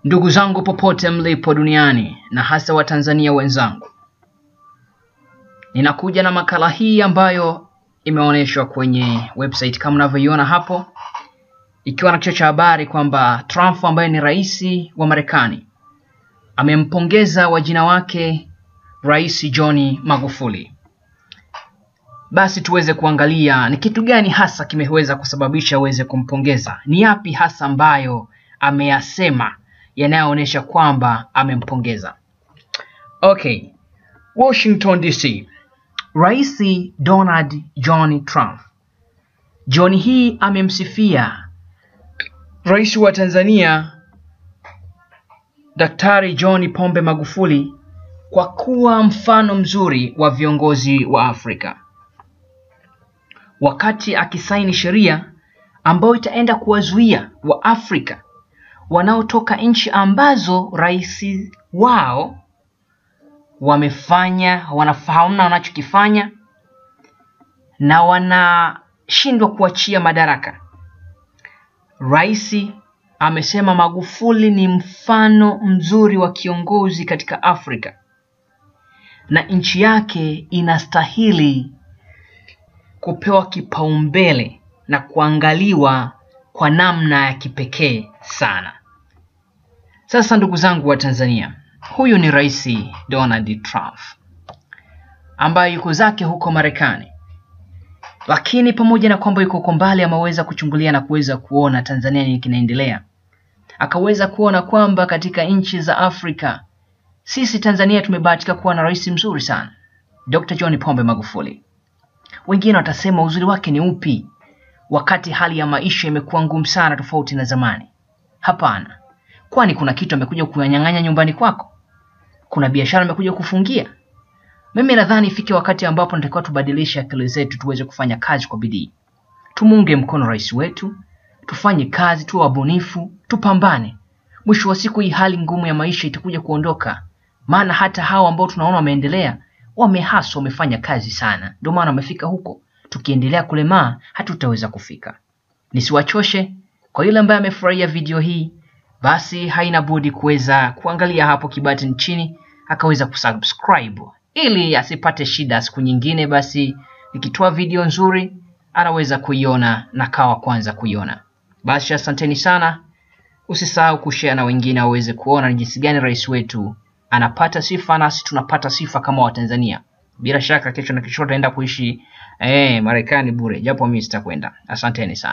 Ndugu zangu popote mlipo duniani na hasa wa Tanzania wenzangu, ninakuja na makala hii ambayo imeonyeshwa kwenye website kama mnavyoiona hapo, ikiwa na kichwa cha habari kwamba Trump ambaye ni rais wa Marekani amempongeza wajina wake Rais John Magufuli. Basi tuweze kuangalia ni kitu gani hasa kimeweza kusababisha aweze kumpongeza. Ni yapi hasa ambayo ameyasema yanayoonyesha kwamba amempongeza. Okay. Washington DC. Rais Donald John Trump. John hii amemsifia Rais wa Tanzania Daktari John Pombe Magufuli kwa kuwa mfano mzuri wa viongozi wa Afrika. Wakati akisaini sheria ambayo itaenda kuwazuia wa Afrika wanaotoka nchi ambazo rais wao wanafahamu wanachokifanya na wanashindwa kuachia madaraka. Rais amesema Magufuli ni mfano mzuri wa kiongozi katika Afrika na nchi yake inastahili kupewa kipaumbele na kuangaliwa kwa namna ya kipekee sana. Sasa ndugu zangu wa Tanzania, huyu ni Rais Donald Trump ambaye yuko zake huko Marekani. Lakini pamoja na kwamba yuko mbali, ameweza kuchungulia na kuweza kuona Tanzania nini kinaendelea. Akaweza kuona kwamba katika nchi za Afrika sisi Tanzania tumebahatika kuwa na rais mzuri sana, Dr. John Pombe Magufuli. Wengine watasema uzuri wake ni upi wakati hali ya maisha imekuwa ngumu sana tofauti na zamani? Hapana. Kwani kuna kitu amekuja kunyang'anya nyumbani kwako? Kuna biashara amekuja kufungia? Mimi nadhani ifike wakati ambapo tunatakiwa tubadilishe akili zetu, tuweze kufanya kazi kwa bidii. Tumuunge mkono rais wetu, tufanye kazi, tuwe wabunifu, tupambane. Mwisho wa siku hii hali ngumu ya maisha itakuja kuondoka. Maana hata hao ambao tunaona wameendelea, wamehaswa, wamefanya kazi sana. Ndio maana wamefika huko. Tukiendelea kulemaa, hatutaweza kufika. Nisiwachoshe. Kwa yule ambaye amefurahia video hii, basi haina budi kuweza kuangalia hapo kibutton chini, akaweza kusubscribe ili asipate shida siku nyingine. Basi nikitoa video nzuri anaweza kuiona na kawa kwanza kuiona. Basi asanteni sana. Usisahau kushare na wengine waweze kuona ni jinsi gani rais wetu anapata sifa nasi tunapata sifa kama Watanzania. Bila shaka kesho na kesho tutaenda kuishi Marekani bure, japo mimi sitakwenda. Asanteni sana.